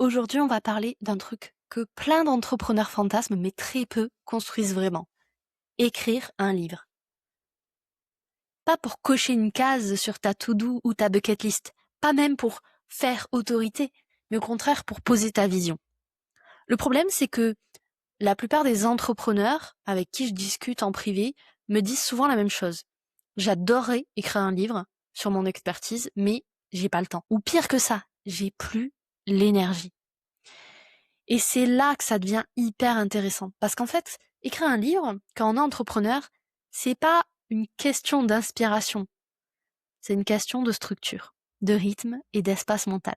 Aujourd'hui, on va parler d'un truc que plein d'entrepreneurs fantasment, mais très peu construisent vraiment. Écrire un livre. Pas pour cocher une case sur ta to-do ou ta bucket list. Pas même pour faire autorité, mais au contraire pour poser ta vision. Le problème, c'est que la plupart des entrepreneurs avec qui je discute en privé me disent souvent la même chose. J'adorerais écrire un livre sur mon expertise, mais j'ai pas le temps. Ou pire que ça, j'ai plus l'énergie. Et c'est là que ça devient hyper intéressant. Parce qu'en fait, écrire un livre, quand on est entrepreneur, c'est pas une question d'inspiration. C'est une question de structure, de rythme et d'espace mental.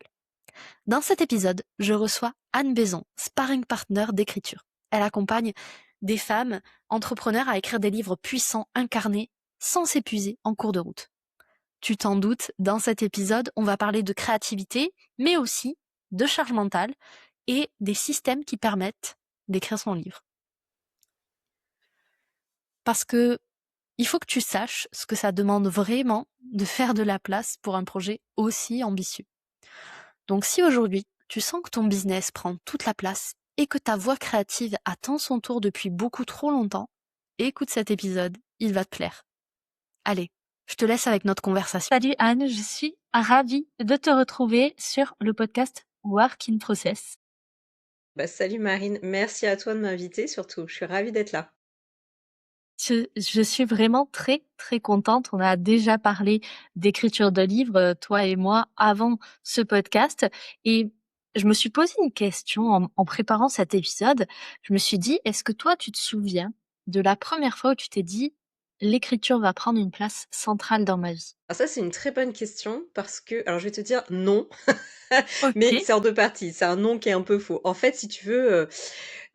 Dans cet épisode, je reçois Anne Baison, sparring partner d'écriture. Elle accompagne des femmes entrepreneurs à écrire des livres puissants, incarnés, sans s'épuiser en cours de route. Tu t'en doutes, dans cet épisode, on va parler de créativité, mais aussi de charge mentale et des systèmes qui permettent d'écrire son livre. Parce que il faut que tu saches ce que ça demande vraiment de faire de la place pour un projet aussi ambitieux. Donc si aujourd'hui, tu sens que ton business prend toute la place et que ta voix créative attend son tour depuis beaucoup trop longtemps, écoute cet épisode, il va te plaire. Allez, je te laisse avec notre conversation. Salut Anne, je suis ravie de te retrouver sur le podcast Work in Process. Salut Marine, merci à toi de m'inviter surtout, je suis ravie d'être là. Je suis vraiment très, très contente. On a déjà parlé d'écriture de livres, toi et moi, avant ce podcast. Et je me suis posé une question en préparant cet épisode. Je me suis dit, est-ce que toi, tu te souviens de la première fois où tu t'es dit, l'écriture va prendre une place centrale dans ma vie? Alors ça c'est une très bonne question parce que alors je vais te dire non, mais Ok. c'est en 2 parties. C'est un non qui est un peu faux. En fait, si tu veux,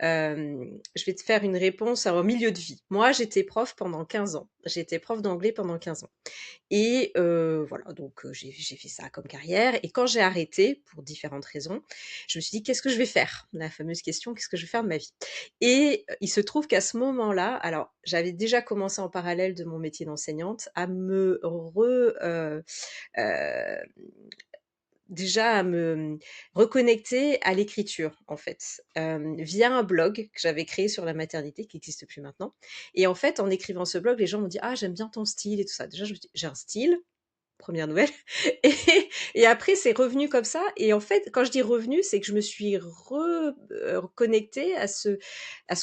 je vais te faire une réponse alors au milieu de vie. Moi, j'étais prof pendant 15 ans. J'ai été prof d'anglais pendant 15 ans et voilà donc j'ai fait ça comme carrière et quand j'ai arrêté pour différentes raisons, je me suis dit: «Qu'est-ce que je vais faire?» La fameuse question: «Qu'est-ce que je vais faire de ma vie?» Et il se trouve qu'à ce moment-là, alors j'avais déjà commencé en parallèle de mon métier d'enseignante à me heu, déjà à me reconnecter à l'écriture, en fait, via un blog que j'avais créé sur la maternité, qui n'existe plus maintenant. Et en fait, en écrivant ce blog, les gens m'ont dit: «Ah, j'aime bien ton style et tout ça». Déjà, je me dis: «J'ai un style, première nouvelle». et et après c'est revenu comme ça et en fait, quand je dis revenu, c'est que je me suis reconnectée à ce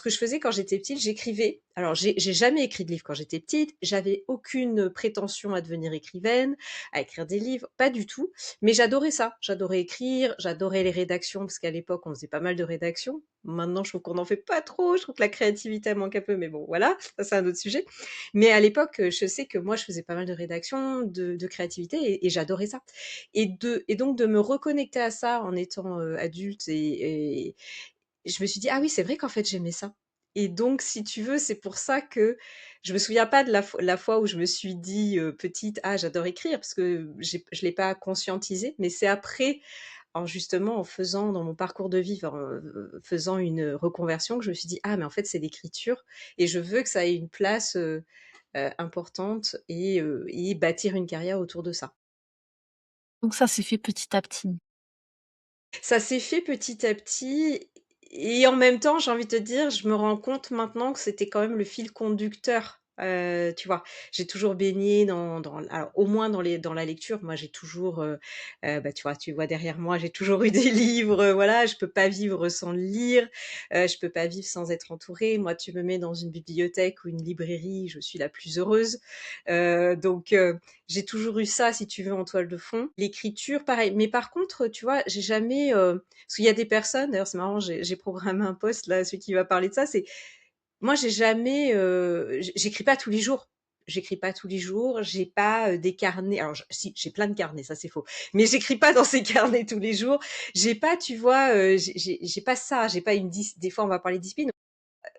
que je faisais quand j'étais petite. J'écrivais. Alors j'ai jamais écrit de livre quand j'étais petite, j'avais aucune prétention à devenir écrivaine, à écrire des livres, pas du tout, mais j'adorais ça. J'adorais écrire, j'adorais les rédactions parce qu'à l'époque, on faisait pas mal de rédactions. Maintenant, je trouve qu'on n'en fait pas trop, je trouve que la créativité elle manque un peu, mais bon voilà, ça c'est un autre sujet. Mais à l'époque, je sais que moi, je faisais pas mal de rédaction, de créativité et j'adorais ça. Et donc de me reconnecter à ça en étant, adulte et je me suis dit: «Ah oui, c'est vrai qu'en fait, j'aimais ça». Et donc si tu veux, c'est pour ça que je me souviens pas de la fois où je me suis dit, petite: «Ah, j'adore écrire», parce que je l'ai pas conscientisé, mais c'est après, en justement, en faisant dans mon parcours de vie, enfin, faisant une reconversion que je me suis dit: «Ah mais en fait, c'est l'écriture et je veux que ça ait une place, importante et bâtir une carrière autour de ça». Donc ça s'est fait petit à petit. Ça s'est fait petit à petit et en même temps, j'ai envie de te dire, je me rends compte maintenant que c'était quand même le fil conducteur, tu vois? J'ai toujours baigné dans alors au moins dans la lecture. Moi, j'ai toujours, tu vois derrière moi, j'ai toujours eu des livres, voilà, je peux pas vivre sans lire, je peux pas vivre sans être entourée. Moi, tu me mets dans une bibliothèque ou une librairie, je suis la plus heureuse, donc j'ai toujours eu ça, si tu veux, en toile de fond. L'écriture, pareil. Mais par contre, tu vois, j'ai jamais, parce qu'il y a des personnes, d'ailleurs, c'est marrant, j'ai programmé un post là, celui qui va parler de ça, c'est moi, j'ai jamais, j'écris pas tous les jours. J'écris pas tous les jours, j'ai pas, des carnets. Alors si, j'ai plein de carnets, ça c'est faux. Mais j'écris pas dans ces carnets tous les jours. J'ai pas, tu vois, j'ai pas ça, j'ai pas une des fois on va parler de discipline.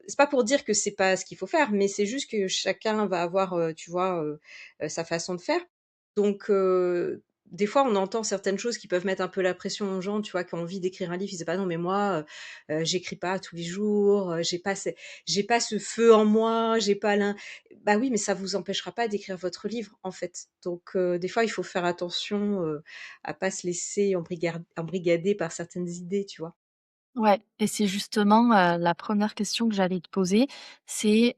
C'est pas pour dire que c'est pas ce qu'il faut faire, mais c'est juste que chacun va avoir, tu vois, sa façon de faire. Donc des fois, on entend certaines choses qui peuvent mettre un peu la pression aux gens, tu vois, qui ont envie d'écrire un livre. Ils disent: «Bah non, mais moi, j'écris pas tous les jours, j'ai pas ce feu en moi, j'ai pas l'in» bah oui, mais ça vous empêchera pas d'écrire votre livre, en fait. Donc des fois, il faut faire attention, à pas se laisser embrigader par certaines idées, tu vois? Ouais, et c'est justement, la première question que j'allais te poser, c'est,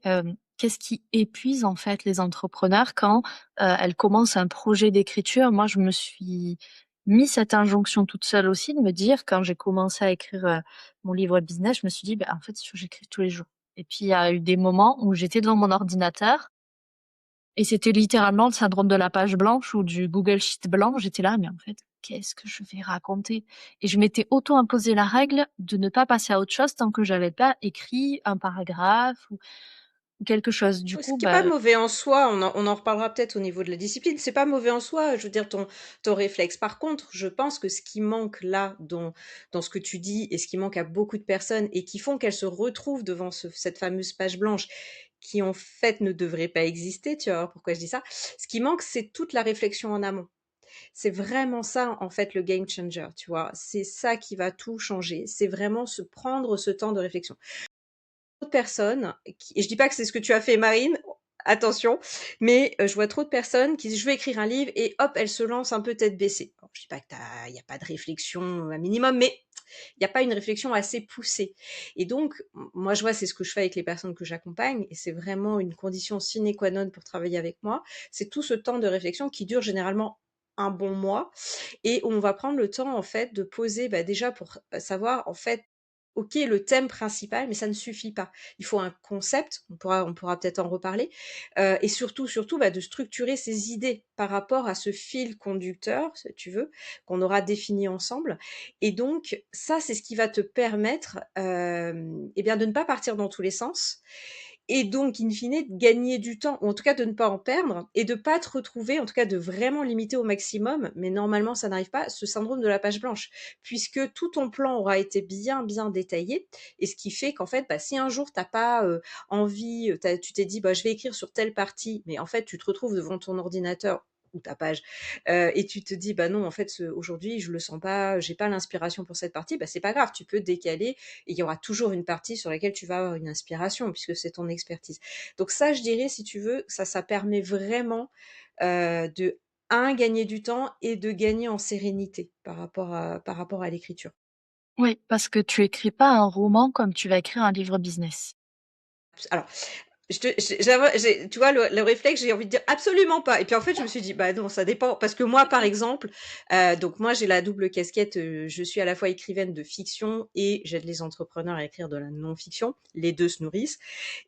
qu'est-ce qui épuise en fait les entrepreneurs quand, elles commencent un projet d'écriture? Moi, je me suis mis cette injonction toute seule aussi de me dire quand j'ai commencé à écrire, mon livre business, je me suis dit: «Bah, en fait, il faut que j'écrive tous les jours», et puis il y a eu des moments où j'étais devant mon ordinateur et c'était littéralement le syndrome de la page blanche ou du Google Sheet blanc. J'étais là: «Mais en fait, qu'est-ce que je vais raconter?» Et je m'étais auto-imposé la règle de ne pas passer à autre chose tant que j'avais pas écrit un paragraphe ou quelque chose. Du Ce coup, qui est pas bah mauvais en soi, on en reparlera peut-être au niveau de la discipline, c'est pas mauvais en soi, je veux dire ton réflexe. Par contre, je pense que ce qui manque là dans ce que tu dis et ce qui manque à beaucoup de personnes et qui font qu'elles se retrouvent devant cette fameuse page blanche qui en fait ne devrait pas exister, tu vas voir pourquoi je dis ça. Ce qui manque, c'est toute la réflexion en amont. C'est vraiment ça en fait le game changer, tu vois? C'est ça qui va tout changer, c'est vraiment se prendre ce temps de réflexion. Trop de personnes qui et je dis pas que c'est ce que tu as fait Marine, attention, mais je vois trop de personnes qui disent: «Je vais écrire un livre» et hop, elles se lancent un peu tête baissée. Alors je dis pas que il y a pas de réflexion, un minimum, mais il y a pas une réflexion assez poussée et donc moi je vois, c'est ce que je fais avec les personnes que j'accompagne et c'est vraiment une condition sine qua non pour travailler avec moi. C'est tout ce temps de réflexion qui dure généralement un bon mois et on va prendre le temps en fait de poser, bah, déjà pour, savoir en fait, OK, le thème principal, mais ça ne suffit pas. Il faut un concept, on pourra peut-être en reparler, et surtout, bah, de structurer ses idées par rapport à ce fil conducteur, si tu veux, qu'on aura défini ensemble et donc ça, c'est ce qui va te permettre, et bien, de ne pas partir dans tous les sens et donc in fine de gagner du temps ou en tout cas de ne pas en perdre et de pas te retrouver, en tout cas de vraiment limiter au maximum, mais normalement ça n'arrive pas, ce syndrome de la page blanche. Puisque tout ton plan aura été bien, bien détaillé et ce qui fait qu'en fait, bah, si un jour tu as pas, envie, tu t'es dit: «Bah, je vais écrire sur telle partie», mais en fait tu te retrouves devant ton ordinateur ou ta page, et tu te dis: «Bah non, en fait, aujourd'hui je le sens pas, j'ai pas l'inspiration pour cette partie», bah, c'est pas grave, tu peux décaler et il y aura toujours une partie sur laquelle tu vas avoir une inspiration puisque c'est ton expertise. Donc ça, je dirais, si tu veux, ça permet vraiment de un gagner du temps et de gagner en sérénité par rapport à l'écriture. oui, parce que tu écris pas un roman comme tu vas écrire un livre business. Alors, tu vois, le réflexe, j'ai envie de dire: «Absolument pas» et puis, en fait, je me suis dit: «Bah, non, ça dépend» parce que moi, par exemple, donc moi, j'ai la double casquette, je suis à la fois écrivaine de fiction et j'aide les entrepreneurs à écrire de la non-fiction. Les 2 se nourrissent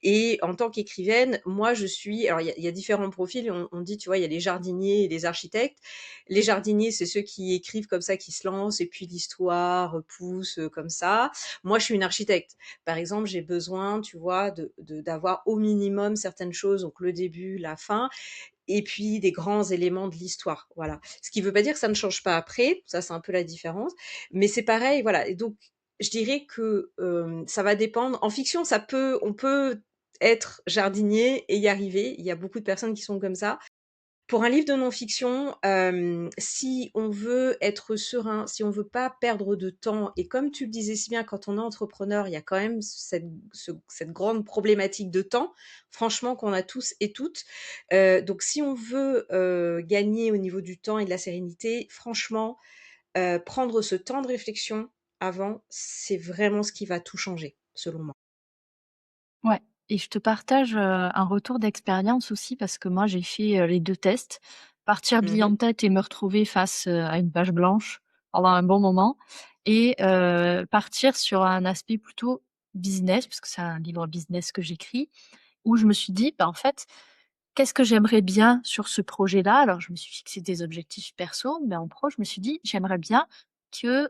et en tant qu'écrivaine, moi, je suis alors il y a différents profils. On dit, tu vois, il y a les jardiniers et les architectes. Les jardiniers, c'est ceux qui écrivent comme ça, qui se lancent et puis l'histoire, pousse, comme ça. Moi, je suis une architecte. Par exemple, j'ai besoin, tu vois, d'avoir au minimum certaines choses, donc le début, la fin, et puis des grands éléments de l'histoire. Voilà. Ce qui ne veut pas dire que ça ne change pas après, ça c'est un peu la différence, mais c'est pareil, voilà. Et donc, je dirais que ça va dépendre. En fiction, on peut être jardinier et y arriver. Il y a beaucoup de personnes qui sont comme ça. Pour un livre de non-fiction, si on veut être serein, si on veut pas perdre de temps et comme tu le disais si bien, quand on est entrepreneur, il y a quand même cette grande problématique de temps, franchement, qu'on a tous et toutes. Donc si on veut, gagner au niveau du temps et de la sérénité, franchement, prendre ce temps de réflexion avant, c'est vraiment ce qui va tout changer, selon moi. Ouais, et je te partage, un retour d'expérience aussi parce que moi j'ai fait, les 2 tests. Partir bille Mmh. en tête et me retrouver face, à une page blanche pendant un bon moment, et partir sur un aspect plutôt business, puisque c'est un livre business que j'écris, où je me suis dit: «Bah, en fait, qu'est-ce que j'aimerais bien sur ce projet-là?» Alors je me suis fixé des objectifs perso, mais en pro, je me suis dit: «J'aimerais bien que,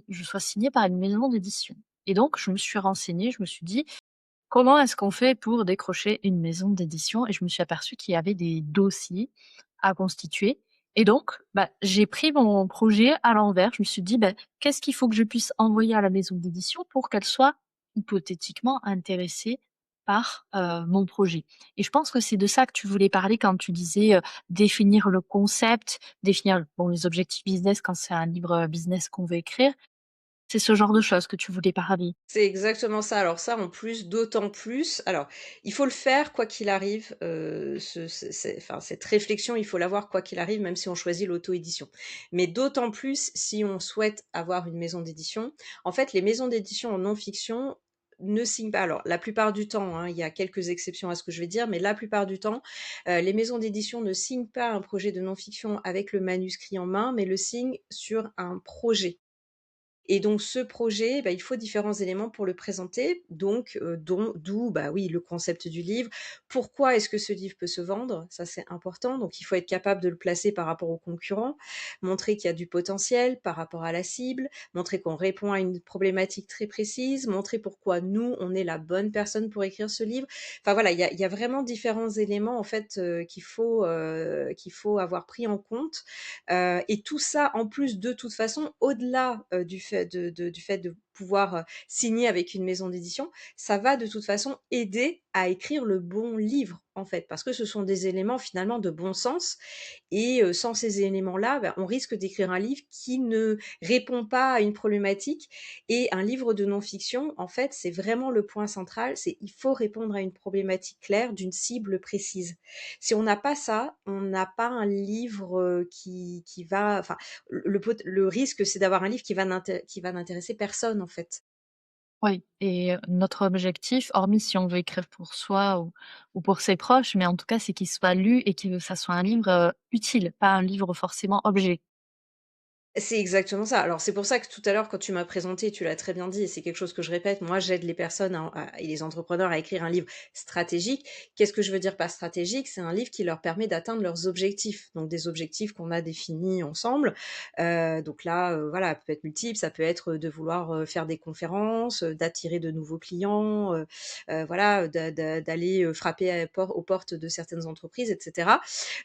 je sois signée par une maison d'édition», et donc je me suis renseignée, je me suis dit: «Comment est-ce qu'on fait pour décrocher une maison d'édition?» Et je me suis aperçue qu'il y avait des dossiers à constituer, et donc bah, j'ai pris mon projet à l'envers. Je me suis dit: «Bah, qu'est-ce qu'il faut que je puisse envoyer à la maison d'édition pour qu'elle soit hypothétiquement intéressée par, mon projet. Et je pense que c'est de ça que tu voulais parler quand tu disais, définir le concept, définir, bon, les objectifs business quand c'est un livre, business qu'on veut écrire. C'est ce genre de choses que tu voulais parler? C'est exactement ça. Alors ça, en plus, d'autant plus alors, il faut le faire quoi qu'il arrive, cette réflexion, il faut l'avoir quoi qu'il arrive, même si on choisit l'auto-édition. Mais d'autant plus si on souhaite avoir une maison d'édition. En fait, les maisons d'édition en non-fiction ne signent pas alors la plupart du temps, hein, il y a quelques exceptions à ce que je vais dire, mais la plupart du temps, les maisons d'édition ne signent pas un projet de non-fiction avec le manuscrit en main, mais le signent sur un projet. Et donc ce projet, bah, il faut différents éléments pour le présenter, donc d'où, bah, oui, le concept du livre. Pourquoi est-ce que ce livre peut se vendre? Ça, c'est important, donc il faut être capable de le placer par rapport aux concurrents, montrer qu'il y a du potentiel par rapport à la cible, montrer qu'on répond à une problématique très précise, montrer pourquoi nous, on est la bonne personne pour écrire ce livre. Enfin voilà, il y a vraiment différents éléments en fait, qu'il faut avoir pris en compte. Et tout ça, en plus, de toute façon, au-delà du fait de pouvoir signer avec une maison d'édition, ça va de toute façon aider à écrire le bon livre, en fait, parce que ce sont des éléments finalement de bon sens et sans ces éléments-là, bah, on risque d'écrire un livre qui ne répond pas à une problématique et un livre de non-fiction, en fait, c'est vraiment le point central, c'est il faut répondre à une problématique claire d'une cible précise. Si on n'a pas ça, on n'a pas un livre, qui va enfin, le risque, c'est d'avoir un livre qui va n'intéresser personne, en fait. Oui, et notre objectif, hormis si on veut écrire pour soi ou pour ses proches, mais en tout cas, c'est qu'il soit lu et que ça soit un livre, utile, pas un livre forcément objet. C'est exactement ça. Alors, c'est pour ça que tout à l'heure, quand tu m'as présenté, tu l'as très bien dit et c'est quelque chose que je répète, moi, j'aide les personnes et les entrepreneurs à écrire un livre stratégique. Qu'est-ce que je veux dire par stratégique? C'est un livre qui leur permet d'atteindre leurs objectifs, donc des objectifs qu'on a définis ensemble. Donc là, voilà, peut être multiple, ça peut être de vouloir faire des conférences, d'attirer de nouveaux clients, voilà, d'aller frapper aux portes de certaines entreprises, etc.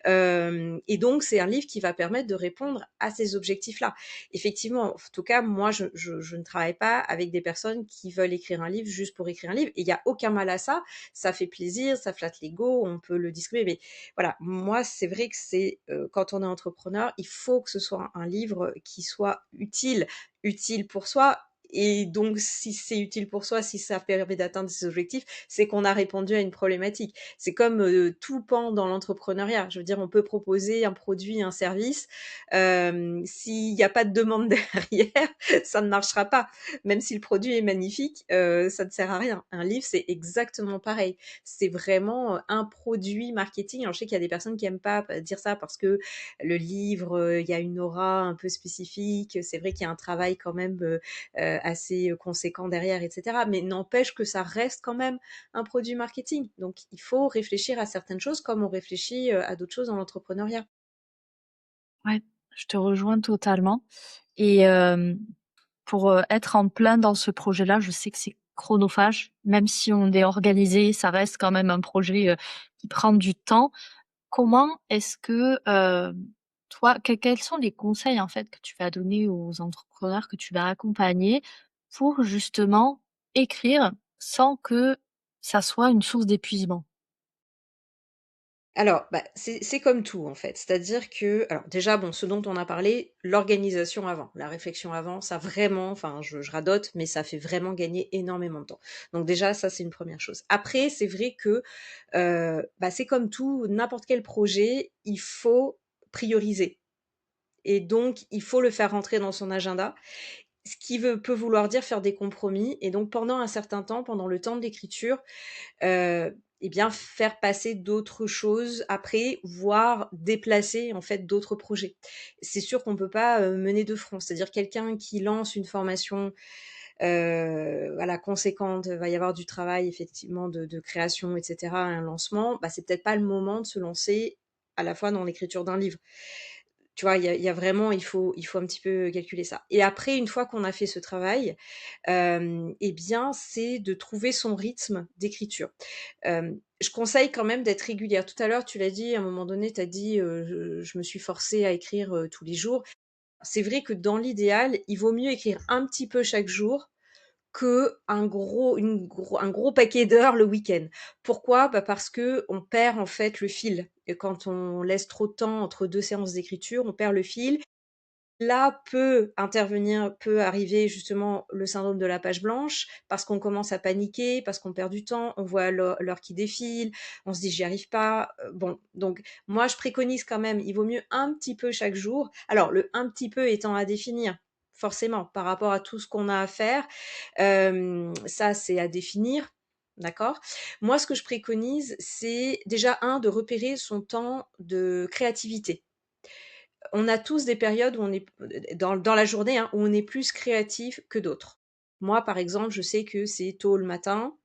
Et donc, c'est un livre qui va permettre de répondre à ces objectifs-là. Effectivement, en tout cas, moi, je ne travaille pas avec des personnes qui veulent écrire un livre juste pour écrire un livre. Et il n'y a aucun mal à ça. Ça fait plaisir, ça flatte l'ego, on peut le distribuer. Mais voilà, moi, c'est vrai que quand on est entrepreneur, il faut que ce soit un livre qui soit utile pour soi. Et donc, si c'est utile pour soi, si ça permet d'atteindre ses objectifs, c'est qu'on a répondu à une problématique. C'est comme, tout pan dans l'entrepreneuriat. Je veux dire, on peut proposer un produit, un service, s'il y a pas de demande derrière, ça ne marchera pas. Même si le produit est magnifique, ça ne sert à rien. Un livre, c'est exactement pareil. C'est vraiment, un produit marketing. Alors je sais qu'il y a des personnes qui aiment pas dire ça parce que le livre, il y a une aura un peu spécifique. C'est vrai qu'il y a un travail quand même, assez, conséquent derrière et cetera. Mais n'empêche que ça reste quand même un produit marketing. Donc, il faut réfléchir à certaines choses comme on réfléchit à d'autres choses dans l'entrepreneuriat. Ouais, je te rejoins totalement et pour, être en plein dans ce projet-là, je sais que c'est chronophage. Même si on est organisé, ça reste quand même un projet, qui prend du temps. Comment est-ce que, toi, quels sont les conseils, en fait, que tu vas donner aux entrepreneurs que tu vas accompagner pour justement écrire sans que ça soit une source d'épuisement? Alors, bah, c'est comme tout en fait. C'est-à-dire que, alors déjà, bon, ce dont on a parlé, l'organisation avant, la réflexion avant, ça vraiment, enfin, je radote, mais ça fait vraiment gagner énormément de temps. Donc déjà, ça, c'est une première chose. Après, c'est vrai que, bah, c'est comme tout, n'importe quel projet, il faut prioriser. Et donc, il faut le faire rentrer dans son agenda. Ce qui peut vouloir dire faire des compromis. Et donc, pendant un certain temps, pendant le temps de l'écriture, et bien, faire passer d'autres choses après, voire déplacer, en fait, d'autres projets. C'est sûr qu'on peut pas, mener de front. C'est-à-dire quelqu'un qui lance une formation, voilà, conséquente, va y avoir du travail effectivement de création et cetera, un lancement, bah, c'est peut-être pas le moment de se lancer à la fois dans l'écriture d'un livre. Tu vois? Il y a vraiment il faut un petit peu calculer ça. Et après, une fois qu'on a fait ce travail, et bien, c'est de trouver son rythme d'écriture. Je conseille quand même d'être régulière. Tout à l'heure, tu l'as dit, à un moment donné, tu as dit, «Je me suis forcée à écrire, tous les jours». C'est vrai que dans l'idéal, il vaut mieux écrire un petit peu chaque jour qu'un un gros paquet d'heures le week-end. Pourquoi? Bah, parce qu'on perd en fait le fil. Et quand on laisse trop de temps entre 2 séances d'écriture, on perd le fil. Là peut arriver justement le syndrome de la page blanche, parce qu'on commence à paniquer, parce qu'on perd du temps, on voit l'heure qui défile, on se dit: «J'y arrive pas», bon, donc moi je préconise quand même, il vaut mieux un petit peu chaque jour. Alors le un petit peu étant à définir, forcément, par rapport à tout ce qu'on a à faire, ça c'est à définir, d'accord? Moi ce que je préconise, c'est déjà de repérer son temps de créativité. On a tous des périodes où on est dans la journée, hein, où on est plus créatif que d'autres. Moi, par exemple, je sais que c'est tôt le matin,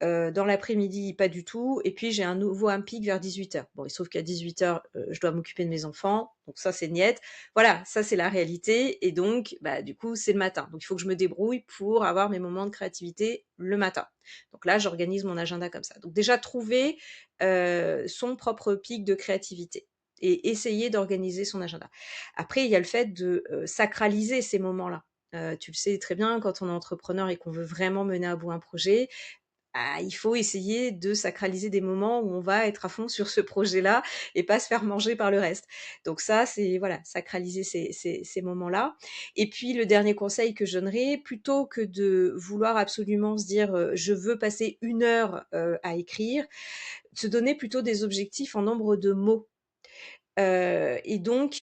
dans l'après-midi, pas du tout, et puis j'ai un pic vers 18h. Bon, il se trouve qu'à 18h, je dois m'occuper de mes enfants, donc ça, c'est niet. Voilà, ça, c'est la réalité, et donc, bah, du coup, c'est le matin. Donc il faut que je me débrouille pour avoir mes moments de créativité le matin. Donc là, j'organise mon agenda comme ça. Donc déjà, trouver, son propre pic de créativité et essayer d'organiser son agenda. Après, il y a le fait de, sacraliser ces moments-là. Tu le sais très bien, quand on est entrepreneur et qu'on veut vraiment mener à bout un projet, il faut essayer de sacraliser des moments où on va être à fond sur ce projet-là et pas se faire manger par le reste. Donc ça, c'est voilà, sacraliser ces moments-là. Et puis le dernier conseil que je donnerais, plutôt que de vouloir absolument se dire je veux passer 1 heure à écrire, se donner plutôt des objectifs en nombre de mots. Et donc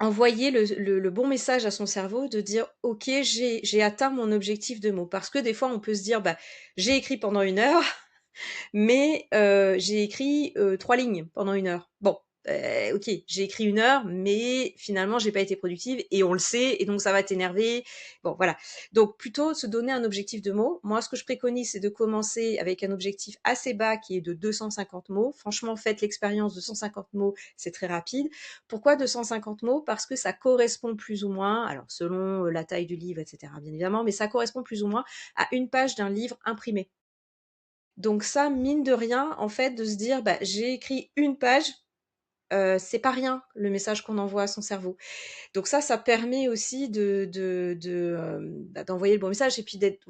envoyer le bon message à son cerveau de dire ok, j'ai atteint mon objectif de mots. Parce que des fois on peut se dire bah j'ai écrit pendant 1 heure, mais j'ai écrit 3 lignes pendant 1 heure. Bon, ok, j'ai écrit 1 heure, mais finalement j'ai pas été productive, et on le sait, et donc ça va t'énerver. Bon, voilà. Donc plutôt se donner un objectif de mots. Moi, ce que je préconise, c'est de commencer avec un objectif assez bas qui est de 250 mots. Franchement, faites l'expérience de 150 mots, c'est très rapide. Pourquoi 250 mots? Parce que ça correspond plus ou moins, alors selon la taille du livre, etc., bien évidemment, mais ça correspond plus ou moins à une page d'un livre imprimé. Donc ça, mine de rien, en fait, de se dire, bah, j'ai écrit une page, c'est pas rien, le message qu'on envoie à son cerveau. Donc ça permet aussi d'envoyer le bon message, et puis d'être,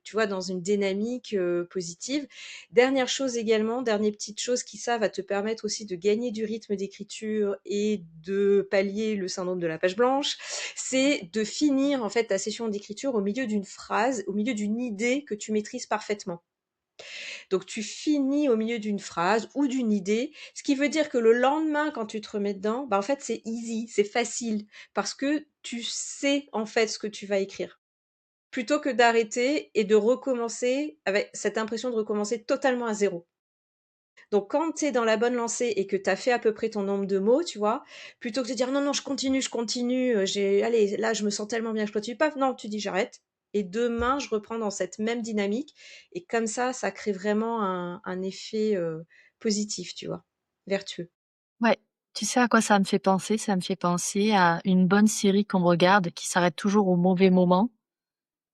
tu vois, dans une dynamique positive. Dernière chose également, dernière petite chose qui, ça, va te permettre aussi de gagner du rythme d'écriture et de pallier le syndrome de la page blanche, c'est de finir, en fait, ta session d'écriture au milieu d'une phrase, au milieu d'une idée que tu maîtrises parfaitement. Donc tu finis au milieu d'une phrase ou d'une idée, ce qui veut dire que le lendemain, quand tu te remets dedans, bah en fait c'est easy, c'est facile, parce que tu sais en fait ce que tu vas écrire. Plutôt que d'arrêter et de recommencer avec cette impression de recommencer totalement à zéro. Donc quand tu es dans la bonne lancée et que tu as fait à peu près ton nombre de mots, tu vois, plutôt que de dire non, non, je continue, allez, là, je me sens tellement bien que je continue pas. Non, tu dis j'arrête. Et demain, je reprends dans cette même dynamique. Et comme ça crée vraiment un effet positif, tu vois, vertueux. Ouais. Tu sais à quoi ça me fait penser? Ça me fait penser à une bonne série qu'on regarde qui s'arrête toujours au mauvais moment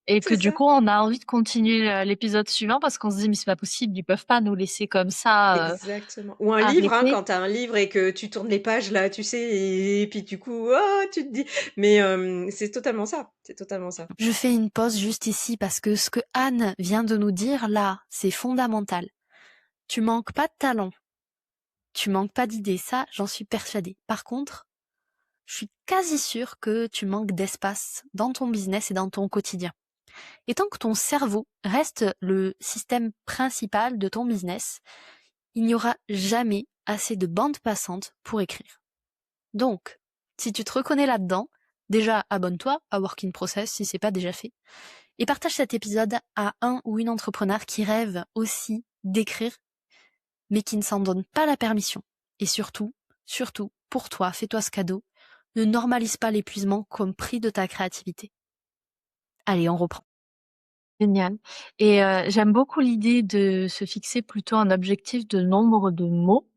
et que C'est du ça. coup, on a envie de continuer l'épisode suivant parce qu'on se dit mais c'est pas possible, ils peuvent pas nous laisser comme ça Exactement. Ou un livre, hein, arrêter. quand tu as un livre et que tu tournes les pages, là, tu sais, et puis du coup, oh, tu te dis. Mais c'est totalement ça. C'est totalement ça. Je fais une pause juste ici parce que ce que Anne vient de nous dire là, c'est fondamental. Tu manques pas de talent. Tu manques pas d'idées, ça, j'en suis persuadée. Par contre, je suis quasi sûre que tu manques d'espace dans ton business et dans ton quotidien. Et tant que ton cerveau reste le système principal de ton business, il n'y aura jamais assez de bande passante pour écrire. Donc, si tu te reconnais là-dedans, déjà abonne-toi à Work in Process si c'est pas déjà fait, et partage cet épisode à un ou une entrepreneur qui rêve aussi d'écrire, mais qui ne s'en donne pas la permission. Et surtout, pour toi, fais-toi ce cadeau, ne normalise pas l'épuisement comme prix de ta créativité. Allez, on reprend. Génial. Et j'aime beaucoup l'idée de se fixer plutôt un objectif de nombre de mots.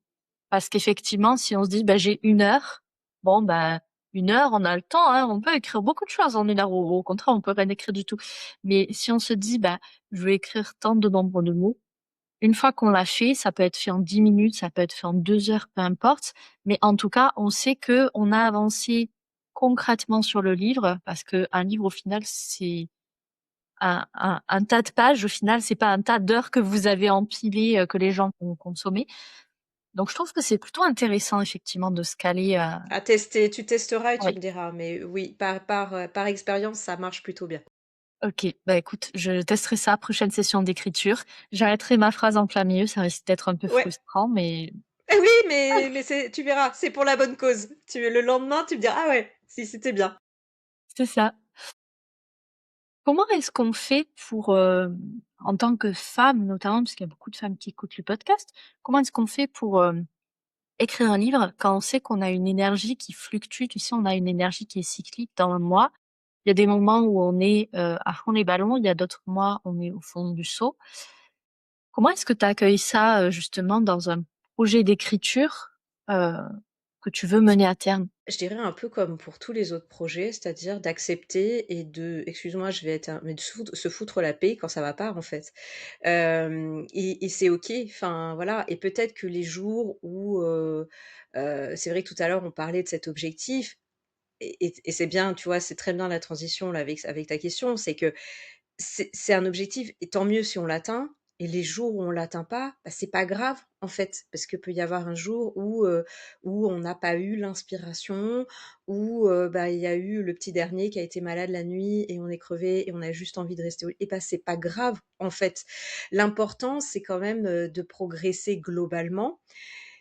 Parce qu'effectivement, si on se dit, bah, j'ai 1 heure, bon, bah, 1 heure, on a le temps, hein, on peut écrire beaucoup de choses en 1 heure, au contraire, on peut rien écrire du tout. Mais si on se dit, bah, je vais écrire tant de nombre de mots, une fois qu'on l'a fait, ça peut être fait en 10 minutes, ça peut être fait en 2 heures, peu importe. Mais en tout cas, on sait que on a avancé concrètement sur le livre, parce que un livre, au final, c'est un tas de pages. Au final, c'est pas un tas d'heures que vous avez empilées, que les gens vont consommer. Donc je trouve que c'est plutôt intéressant effectivement de se caler. À tester, tu testeras et tu Oui. me diras. Mais oui, par expérience, ça marche plutôt bien. Ok, bah écoute, je testerai ça, prochaine session d'écriture. J'arrêterai ma phrase en plein milieu, ça risque d'être un peu Ouais. frustrant, mais Eh oui, mais tu verras, c'est pour la bonne cause. Le lendemain, tu me diras, ah ouais, si c'était bien. c'est ça. Comment est-ce qu'on fait pour, en tant que femme notamment, parce qu'il y a beaucoup de femmes qui écoutent le podcast, comment est-ce qu'on fait pour écrire un livre quand on sait qu'on a une énergie qui fluctue? Tu sais, on a une énergie qui est cyclique dans le mois. Il y a des moments où on est à fond les ballons, il y a d'autres mois, on est au fond du seau. Comment est-ce que tu accueilles ça justement dans un projet d'écriture euh, que tu veux mener à terme? Je dirais un peu comme pour tous les autres projets, c'est-à-dire d'accepter et excuse-moi, je vais être mais de se foutre la paix quand ça va pas, en fait. Et c'est OK, enfin, voilà. Et peut-être que les jours où, c'est vrai que tout à l'heure, on parlait de cet objectif et c'est bien, tu vois, c'est très bien la transition là avec ta question, c'est que c'est un objectif et tant mieux si on l'atteint et les jours où on l'atteint pas, bah, c'est pas grave, en fait. Parce que peut y avoir un jour où on n'a pas eu l'inspiration, où, bah, il y a eu le petit dernier qui a été malade la nuit et on est crevé et on a juste envie de rester au lit et bah, c'est pas grave, en fait. L'important, c'est quand même, de progresser globalement.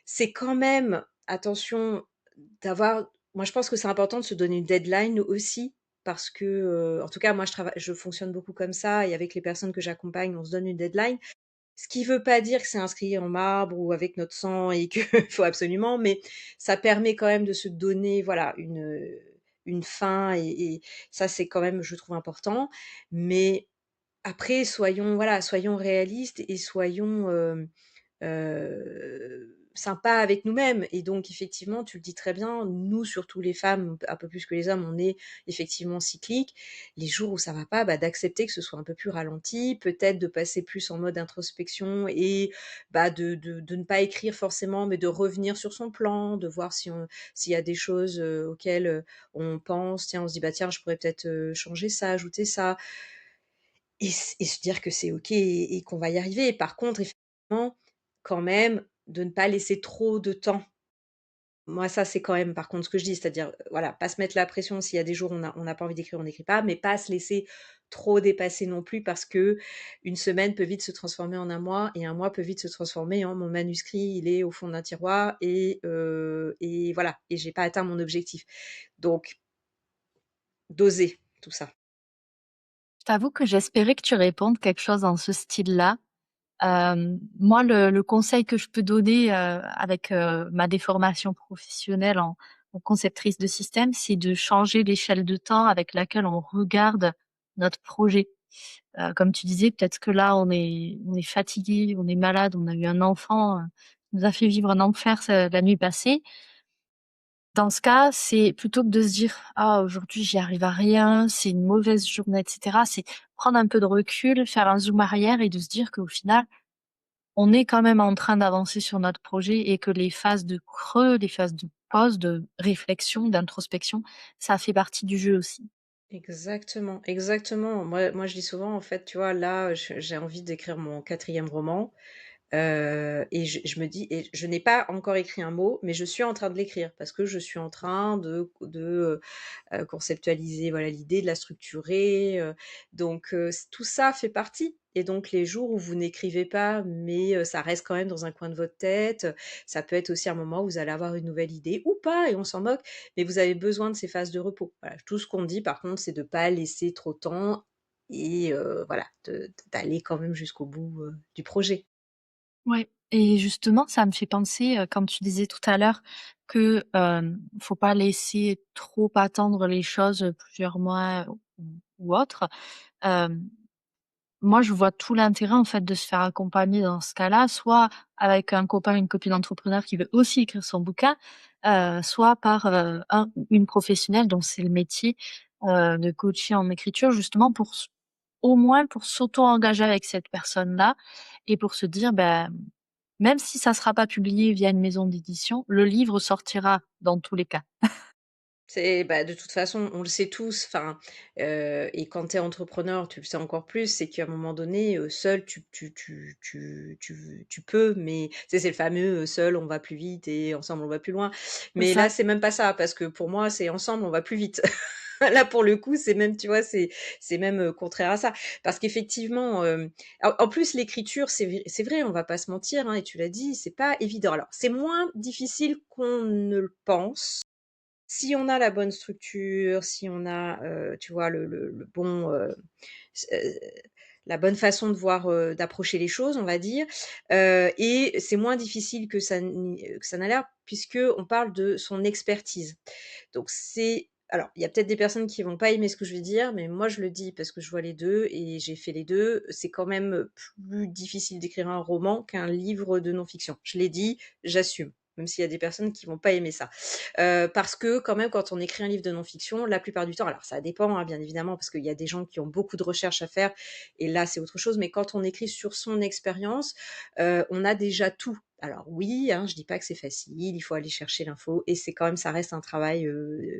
C'est quand même, attention, d'avoir moi je pense que c'est important de se donner une deadline aussi parce que, en tout cas moi je fonctionne beaucoup comme ça et avec les personnes que j'accompagne, on se donne une deadline. Ce qui veut pas dire que c'est inscrit en marbre ou avec notre sang et qu'il faut absolument, mais ça permet quand même de se donner, voilà, une fin et ça c'est quand même, je trouve important. Mais après soyons réalistes et soyons, sympas avec nous-mêmes et donc effectivement, tu le dis très bien, nous, surtout les femmes, un peu plus que les hommes, on est effectivement cycliques. Les jours où ça va pas, bah, d'accepter que ce soit un peu plus ralenti, peut-être de passer plus en mode introspection et bah, de ne pas écrire forcément, mais de revenir sur son plan, de voir s'il y a des choses, auxquelles, on pense, tiens, on se dit: «Bah, tiens, je pourrais peut-être, changer ça, ajouter ça». Et se dire que c'est OK et qu'on va y arriver. Par contre, effectivement, quand même, de ne pas laisser trop de temps. Moi, ça, c'est quand même, par contre, ce que je dis, c'est-à-dire, voilà, pas se mettre la pression. S'il y a des jours où on n'a pas envie d'écrire, on n'écrit pas, mais pas se laisser trop dépasser non plus parce que une semaine peut vite se transformer en un mois et un mois peut vite se transformer en mon manuscrit, il est au fond d'un tiroir et voilà, et j'ai pas atteint mon objectif. Donc, doser tout ça. Je t'avoue que j'espérais que tu répondes quelque chose dans ce style-là. Moi, le conseil que je peux donner avec ma déformation professionnelle en conceptrice de système, c'est de changer l'échelle de temps avec laquelle on regarde notre projet. Comme tu disais, peut-être que là, on est fatigué, on est malade, on a eu un enfant, qui nous a fait vivre un enfer la nuit passée. Dans ce cas, c'est plutôt que de se dire: «Ah aujourd'hui j'y arrive à rien, c'est une mauvaise journée» et cetera. C'est prendre un peu de recul, faire un zoom arrière et de se dire qu'au final, on est quand même en train d'avancer sur notre projet et que les phases de creux, les phases de pause, de réflexion, d'introspection, ça fait partie du jeu aussi. Exactement, exactement. Moi, je dis souvent, en fait, tu vois, là, j'ai envie d'écrire mon quatrième roman. Et je me dis et je n'ai pas encore écrit un mot, mais je suis en train de l'écrire parce que je suis en train de conceptualiser, voilà, l'idée, de la structurer, donc tout ça fait partie et donc les jours où vous n'écrivez pas, mais ça reste quand même dans un coin de votre tête, ça peut être aussi un moment où vous allez avoir une nouvelle idée ou pas et on s'en moque, mais vous avez besoin de ces phases de repos. Voilà, tout ce qu'on dit par contre, c'est de pas laisser trop de temps et voilà, d'aller quand même jusqu'au bout, du projet. Ouais, et justement, ça me fait penser, quand tu disais tout à l'heure que, faut pas laisser trop attendre les choses, plusieurs mois ou autre. Hem, Moi, je vois tout l'intérêt, en fait, de se faire accompagner dans ce cas-là, soit avec un copain, une copine entrepreneur qui veut aussi écrire son bouquin, soit par, un ou une professionnelle dont c'est le métier, de coacher en écriture, justement pour au moins pour s'auto-engager avec cette personne-là et pour se dire, ben, même si ça sera pas publié via une maison d'édition, le livre sortira dans tous les cas. C'est bah, de toute façon, on le sait tous, enfin, et quand tu es entrepreneur, tu le sais encore plus, c'est qu'à un moment donné, seul tu peux, mais tu sais, c'est le fameux, «Seul on va plus vite et ensemble on va plus loin». C'est Mais là, ça. c'est même pas ça, parce que pour moi, c'est ensemble on va plus vite. Là, pour le coup, c'est même, tu vois, c'est même, contraire à ça. Parce qu'effectivement, en plus l'écriture, c'est vrai, on va pas se mentir, hein, et tu l'as dit, c'est pas évident. Alors, c'est moins difficile qu'on ne le pense. Si on a la bonne structure, si on a, tu vois, le bon, s la bonne façon de voir, d'approcher les choses, on va dire, et c'est moins difficile que ça n'a l'air, puisque on parle de son expertise. Donc c'est alors, il y a peut-être des personnes qui vont pas aimer ce que je vais dire, mais moi je le dis parce que je vois les 2 et j'ai fait les 2. C'est quand même, plus difficile d'écrire un roman qu'un livre de non-fiction. Je l'ai dit, j'assume, même s'il y a des personnes qui vont pas aimer ça. Parce que quand même quand on écrit un livre de non-fiction, la plupart du temps, alors ça dépend, hein, bien évidemment, parce qu'il y a des gens qui ont beaucoup de recherches à faire et là c'est autre chose, mais quand on écrit sur son expérience, on a déjà tout. Alors oui, hein, je dis pas que c'est facile, il faut aller chercher l'info et c'est quand même ça reste un travail,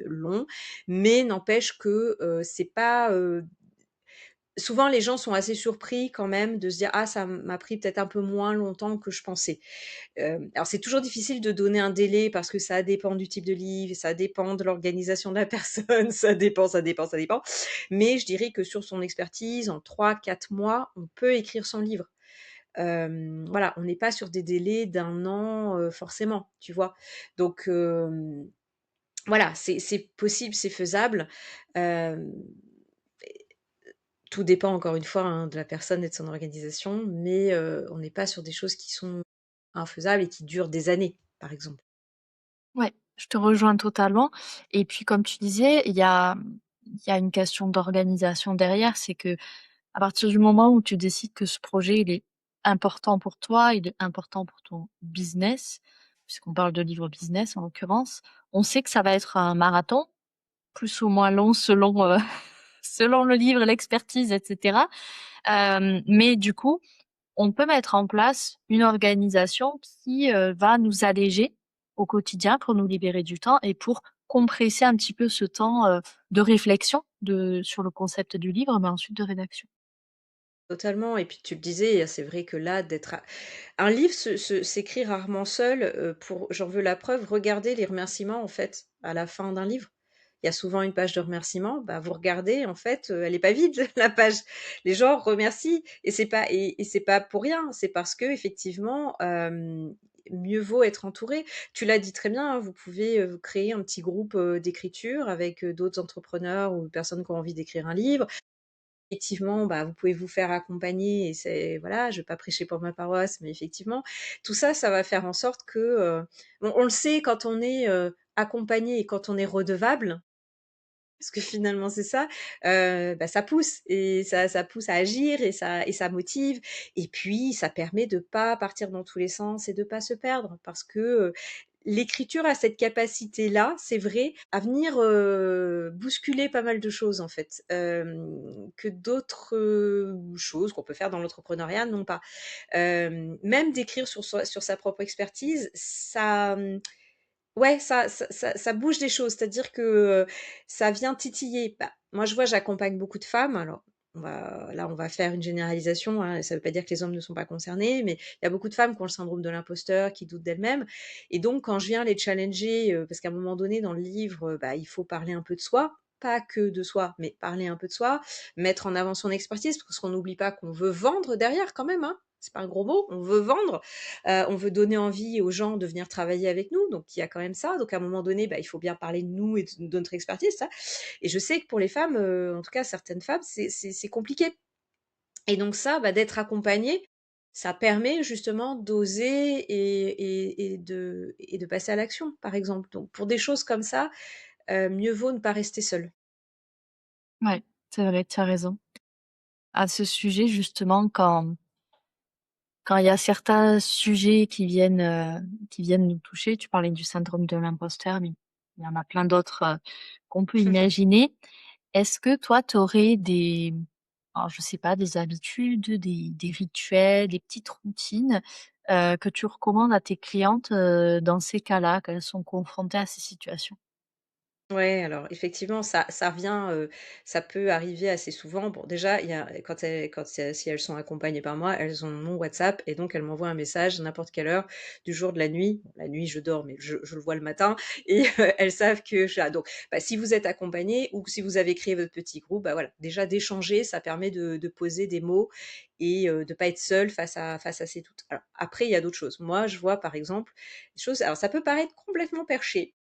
long, mais n'empêche que, c'est pas, souvent les gens sont assez surpris quand même de se dire: «Ah ça m'a pris peut-être un peu moins longtemps que je pensais». Alors c'est toujours difficile de donner un délai parce que ça dépend du type de livre, ça dépend de l'organisation de la personne, ça dépend. Mais je dirais que sur son expertise, en 3 4 mois, on peut écrire son livre. Voilà, on n'est pas sur des délais d'1 an, forcément, tu vois? Donc voilà, c'est possible, c'est faisable. Hem, Tout dépend encore une fois, hein, de la personne et de son organisation, mais on n'est pas sur des choses qui sont infaisables et qui durent des années, par exemple. Ouais, je te rejoins totalement et puis comme tu disais, il y a une question d'organisation derrière. C'est que à partir du moment où tu décides que ce projet, il est important pour toi, il est important pour ton business, puisqu'on parle de livre business en l'occurrence, on sait que ça va être un marathon, plus ou moins long selon, selon le livre, l'expertise et cetera. Mais du coup, on peut mettre en place une organisation qui, va nous alléger au quotidien pour nous libérer du temps et pour compresser un petit peu ce temps, de réflexion sur le concept du livre, mais ensuite de rédaction. Totalement et puis tu le disais, c'est vrai que là, d'être à un livre s'écrit rarement seul, pour j'en veux la preuve, regardez les remerciements, en fait, à la fin d'un livre. Il y a souvent une page de remerciements, bah, vous regardez, en fait, elle est pas vide la page. Les gens remercient et c'est pas pour rien, c'est parce qu'effectivement, mieux vaut être entouré. Tu l'as dit très bien, hein, vous pouvez, vous créer un petit groupe, d'écriture avec, d'autres entrepreneurs ou personnes qui ont envie d'écrire un livre. Effectivement, bah, vous pouvez vous faire accompagner et c'est voilà, je vais pas prêcher pour ma paroisse, mais effectivement, tout ça, ça va faire en sorte que, on le sait quand on est, accompagné et quand on est redevable, parce que finalement c'est ça, bah, ça pousse et ça pousse à agir et ça motive et puis ça permet de pas partir dans tous les sens et de pas se perdre parce que, l'écriture a cette capacité-là, c'est vrai, à venir, bousculer pas mal de choses en fait, que d'autres, choses qu'on peut faire dans l'entrepreneuriat n'ont pas. Même d'écrire sur sa propre expertise, ça, ouais, ça bouge des choses, c'est-à-dire que, ça vient titiller. Bah, moi, je vois, j'accompagne beaucoup de femmes, alors on va faire une généralisation, hein, ça ne veut pas dire que les hommes ne sont pas concernés, mais il y a beaucoup de femmes qui ont le syndrome de l'imposteur, qui doutent d'elles-mêmes et donc quand je viens les challenger, parce qu'à un moment donné dans le livre, bah, il faut parler un peu de soi, pas que de soi, mais parler un peu de soi, mettre en avant son expertise, parce qu'on n'oublie pas qu'on veut vendre derrière quand même, hein. C'est pas un gros mot, on veut vendre. On veut donner envie aux gens de venir travailler avec nous, donc il y a quand même ça. Donc à un moment donné, bah, il faut bien parler de nous et de notre expertise, ça. Et je sais que pour les femmes, en tout cas certaines femmes, c'est compliqué. Et donc ça, bah, d'être accompagnée, ça permet justement d'oser et de passer à l'action, par exemple. Donc pour des choses comme ça, mieux vaut ne pas rester seul. Ouais, c'est vrai, tu as raison. À ce sujet, justement, quand il y a certains sujets qui viennent nous toucher, tu parlais du syndrome de l'imposteur, mais il y en a plein d'autres, qu'on peut imaginer. Est-ce que toi, tu aurais alors je sais pas, des habitudes, des rituels, des petites routines, que tu recommandes à tes clientes, dans ces cas-là, quand elles sont confrontées à ces situations? Ouais, alors effectivement, ça revient, ça peut arriver assez souvent. Bon, déjà, il y a si elles sont accompagnées par moi, elles ont mon WhatsApp et donc elles m'envoient un message n'importe quelle heure du jour, de la nuit. Bon, la nuit, je dors, mais je le vois le matin et elles savent que je suis là. Donc, bah, si vous êtes accompagnés ou si vous avez créé votre petit groupe, bah, voilà, déjà d'échanger, ça permet de poser des mots et de pas être seul face à ces doutes. Alors après, il y a d'autres choses. Moi, je vois par exemple des choses, alors ça peut paraître complètement perché,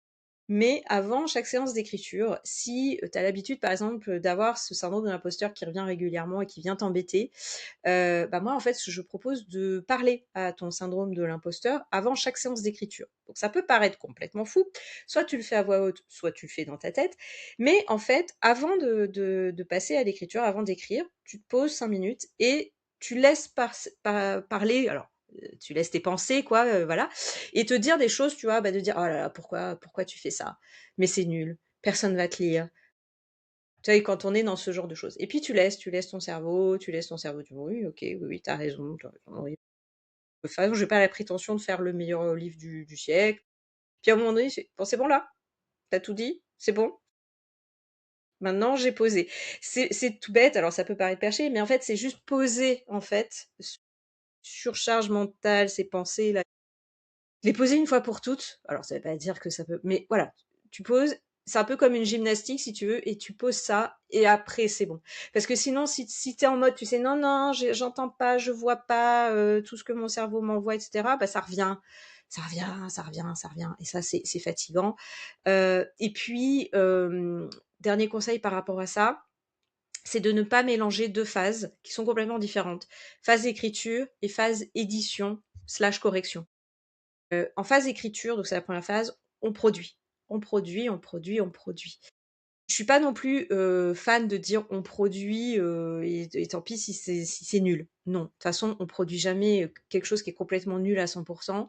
mais avant chaque séance d'écriture, si tu as l'habitude, par exemple, d'avoir ce syndrome de l'imposteur qui revient régulièrement et qui vient t'embêter, bah, moi, en fait, je propose de parler à ton syndrome de l'imposteur avant chaque séance d'écriture. Donc ça peut paraître complètement fou, soit tu le fais à voix haute, soit tu le fais dans ta tête, mais en fait, avant de passer à l'écriture, avant d'écrire, tu te poses 5 minutes et tu laisses parler, alors, tu laisses tes pensées quoi, voilà, et te dire des choses, tu vois? Bah, de dire: «Oh là là, pourquoi tu fais ça? Mais c'est nul, personne va te lire». Tu vois? Et quand on est dans ce genre de choses et puis tu laisses ton cerveau dire: «Oui, OK, oui, oui, tu as raison, oui». De toute façon, j'ai pas la prétention de faire le meilleur, livre du siècle. Puis à un moment donné, c'est: «Bon, c'est bon là? Tu as tout dit? C'est bon? Maintenant, j'ai posé». C'est tout bête, alors ça peut paraître perché, mais en fait, c'est juste poser, en fait, surcharge mentale, ces pensées-là, les poser une fois pour toutes. Alors ça veut pas dire que ça peut, mais voilà, tu poses, c'est un peu comme une gymnastique si tu veux et tu poses ça et après c'est bon. Parce que sinon si tu es en mode, tu sais: «Non, non, j'entends pas, je vois pas, tout ce que mon cerveau m'envoie et cetera», bah, ça revient, ça revient, ça revient, ça revient et ça c'est fatigant. Et puis, dernier conseil par rapport à ça, c'est de ne pas mélanger 2 phases qui sont complètement différentes. Phase écriture et phase édition/correction. En phase écriture, donc c'est la première phase, on produit. On produit, on produit, on produit. Je suis pas non plus, fan de dire on produit, et tant pis si c'est nul. Non, de toute façon, on produit jamais, quelque chose qui est complètement nul à 100, dans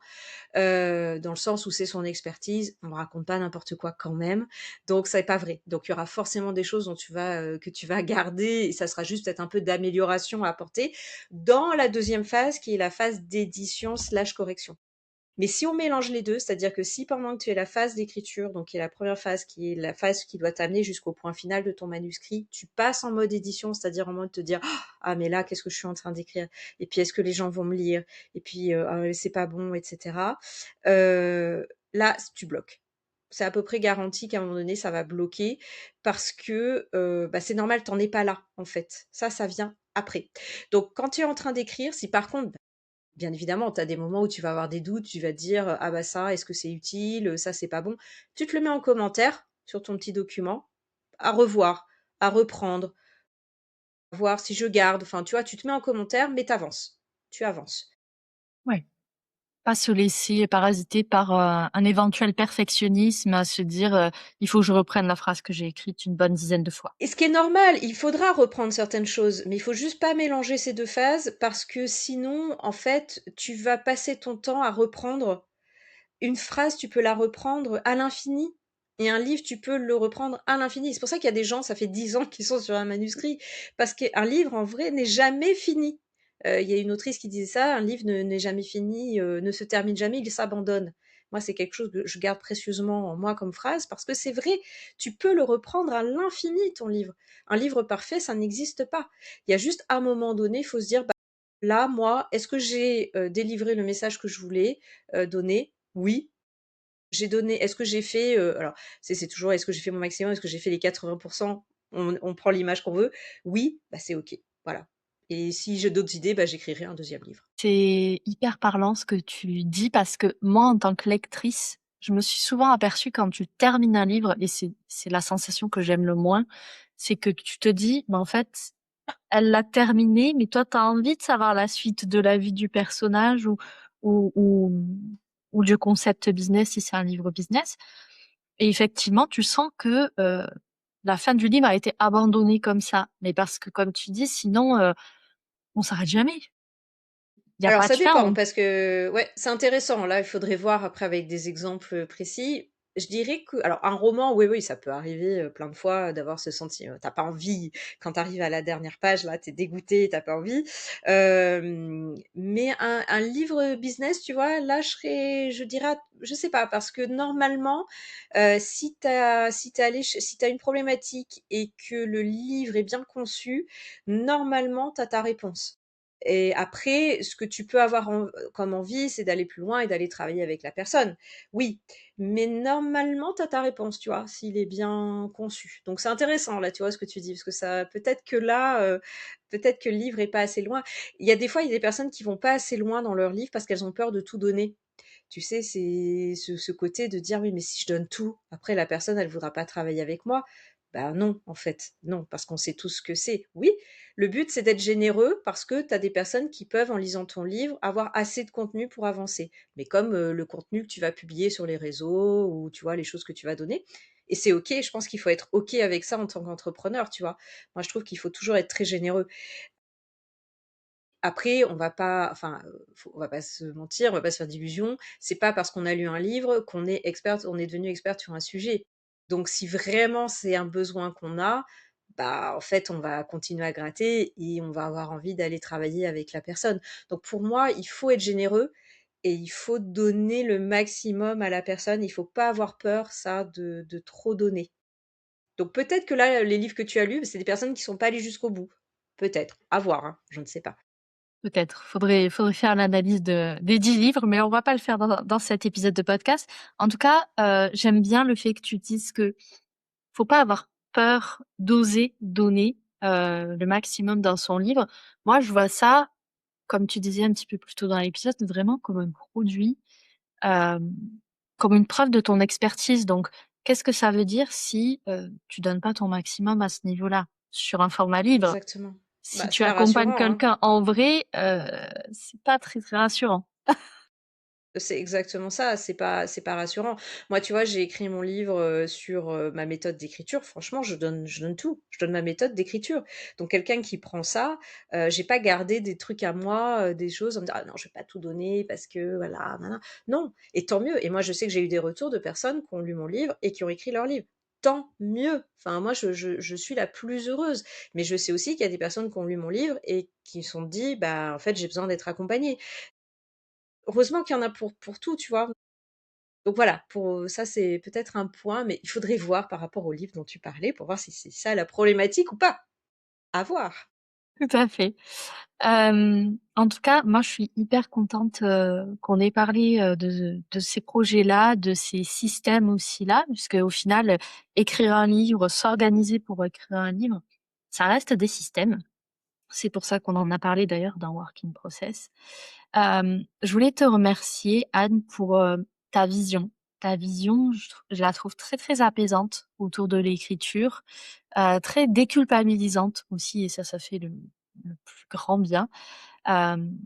le sens où c'est son expertise. On raconte pas n'importe quoi quand même, donc c'est pas vrai. Donc il y aura forcément des choses dont que tu vas garder et ça sera juste peut-être un peu d'amélioration à apporter dans la deuxième phase qui est la phase d'édition/correction. Mais si on mélange les 2, c'est-à-dire que si pendant que tu es la phase d'écriture, donc qui est la première phase, qui est la phase qui doit t'amener jusqu'au point final de ton manuscrit, tu passes en mode édition, c'est-à-dire en mode te dire: «Ah mais là, qu'est-ce que je suis en train d'écrire? Et puis est-ce que les gens vont me lire? Et puis, ah, c'est pas bon» et cetera. Là, tu bloques. C'est à peu près garanti qu'à un moment donné, ça va bloquer parce que, bah, c'est normal, tu en es pas là, en fait. Ça vient après. Donc quand tu es en train d'écrire, si par contre, bien évidemment, tu as des moments où tu vas avoir des doutes, tu vas te dire: «Ah bah ça, est-ce que c'est utile? Ça, c'est pas bon». Tu te le mets en commentaire sur ton petit document, à revoir, à reprendre, voir si je garde, enfin, tu vois? Tu te mets en commentaire, mais tu avances. Tu avances. Ouais. Pas se laisser parasiter par, un éventuel perfectionnisme à se dire, «Il faut que je reprenne la phrase que j'ai écrite une bonne dizaine de fois». Et ce qui est normal, il faudra reprendre certaines choses, mais il faut juste pas mélanger ces 2 phases parce que sinon, en fait, tu vas passer ton temps à reprendre. Une phrase, tu peux la reprendre à l'infini et un livre, tu peux le reprendre à l'infini. C'est pour ça qu'il y a des gens, ça fait 10 ans qu'ils sont sur un manuscrit, parce qu'un livre, en vrai, n'est jamais fini. Il y a une autrice qui disait ça: «Un livre ne n'est jamais fini, ne se termine jamais, il s'abandonne». Moi, c'est quelque chose que je garde précieusement en moi comme phrase parce que c'est vrai, tu peux le reprendre à l'infini ton livre. Un livre parfait, ça n'existe pas. Il y a juste un moment donné, il faut se dire: «Bah, là, moi, est-ce que j'ai, délivré le message que je voulais, donner? Oui. J'ai donné, est-ce que j'ai fait, alors c'est toujours est-ce que j'ai fait mon maximum? Est-ce que j'ai fait les 80? On prend l'image qu'on veut. Oui, bah, c'est OK, voilà. Et si j'ai d'autres idées, bah, j'écrirai un deuxième livre. C'est hyper parlant ce que tu dis parce que moi, en tant que lectrice, je me suis souvent aperçue quand tu termines un livre et c'est la sensation que j'aime le moins, c'est que tu te dis: «Bah, en fait, elle l'a terminé, mais toi, tu as envie de savoir la suite de la vie du personnage ou ou, ou du concept business si c'est un livre business» et effectivement, tu sens que, la fin du livre a été abandonnée comme ça. Mais parce que comme tu dis, sinon, on s'arrête jamais. Il y a Alors pas de ça fin, dépend parce que ouais, c'est intéressant. Là, il faudrait voir après avec des exemples, précis. Je dirais que alors un roman, oui, oui, ça peut arriver, plein de fois d'avoir ce sentiment. T'as pas envie quand tu arrives à la dernière page là, tu es dégoûté, tu pas envie. Mais un livre business, tu vois, là je dirais je sais pas parce que normalement, si tu une problématique et que le livre est bien conçu, normalement tu as ta réponse. Et après, ce que tu peux avoir comme envie, c'est d'aller plus loin et d'aller travailler avec la personne. Oui, mais normalement, tu as ta réponse, tu vois, s'il est bien conçu. Donc c'est intéressant là, tu vois ce que tu dis, parce que ça peut-être que là, peut-être que le livre est pas assez loin. Il y a des personnes qui vont pas assez loin dans leur livre parce qu'elles ont peur de tout donner. Tu sais, c'est ce côté de dire: «Oui, mais si je donne tout, après la personne, elle voudra pas travailler avec moi». Ben non, en fait, non, parce qu'on sait tous ce que c'est. Oui, le but, c'est d'être généreux parce que tu as des personnes qui peuvent, en lisant ton livre, avoir assez de contenu pour avancer. Mais comme, le contenu que tu vas publier sur les réseaux ou tu vois, les choses que tu vas donner et c'est OK, je pense qu'il faut être OK avec ça en tant qu'entrepreneur, tu vois? Moi, je trouve qu'il faut toujours être très généreux. Après, on va pas enfin, on va pas se mentir, on va pas se faire d'illusions. C'est pas parce qu'on a lu un livre qu'on est experte on est devenu experte sur un sujet. Donc si vraiment c'est un besoin qu'on a, bah, en fait, on va continuer à gratter et on va avoir envie d'aller travailler avec la personne. Donc pour moi, il faut être généreux et il faut donner le maximum à la personne. Il faut pas avoir peur, ça, de trop donner. Donc peut-être que là, les livres que tu as lus, c'est des personnes qui sont pas allées jusqu'au bout. Peut-être, à voir, hein, je ne sais pas. Peut-être. Faudrait faire l'analyse des 10 livres, mais on va pas le faire dans cet épisode de podcast. En tout cas, j'aime bien le fait que tu dises que faut pas avoir peur d'oser donner, le maximum dans son livre. Moi, je vois ça, comme tu disais un petit peu plus tôt dans l'épisode, vraiment comme un produit, hem, comme une preuve de ton expertise. Donc, qu'est-ce que ça veut dire si, tu donnes pas ton maximum à ce niveau-là? Sur un format livre, Exactement. si Bah, tu c'est pas accompagnes rassurant, hein. quelqu'un en vrai, c'est pas très, très rassurant. C'est exactement ça, c'est pas rassurant. Moi, tu vois, j'ai écrit mon livre, sur, ma méthode d'écriture. Franchement, je donne tout. Je donne ma méthode d'écriture. Donc quelqu'un qui prend ça, j'ai pas gardé des trucs à moi, des choses en me disant: «Ah non, je vais pas tout donner parce que voilà, nin Non et tant mieux et moi, je sais que j'ai eu des retours de personnes qui ont lu mon livre et qui ont écrit leur livre. Tant mieux! Enfin, moi, je suis la plus heureuse. Mais je sais aussi qu'il y a des personnes qui ont lu mon livre et qui se sont dit: «Bah, en fait, j'ai besoin d'être accompagnée». Heureusement qu'il y en a pour tout, tu vois? Donc voilà, pour ça, c'est peut-être un point, mais il faudrait voir par rapport au livre dont tu parlais pour voir si c'est ça la problématique ou pas. À voir. Tout à fait. En tout cas, moi, je suis hyper contente, qu'on ait parlé, de ces projets-là, de ces systèmes aussi-là, puisque au final, écrire un livre, s'organiser pour écrire un livre, ça reste des systèmes. C'est pour ça qu'on en a parlé d'ailleurs dans Work in Process. Je voulais te remercier Anne pour, ta vision. Ta vision, je la trouve très, très apaisante autour de l'écriture, très déculpabilisante aussi et ça fait le plus grand bien. Hem,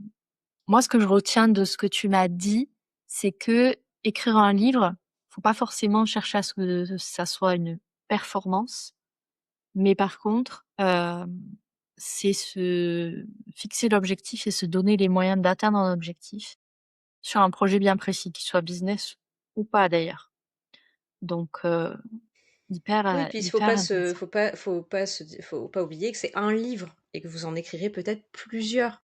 Moi, ce que je retiens de ce que tu m'as dit, c'est que écrire un livre, faut pas forcément chercher à ce que ça soit une performance, mais par contre, c'est se fixer l'objectif et se donner les moyens d'atteindre un objectif sur un projet bien précis, qu'il soit business ou pas d'ailleurs. Donc Oui, puis il faut hyper pas se intéressant. faut pas oublier que c'est un livre et que vous en écrirez peut-être plusieurs.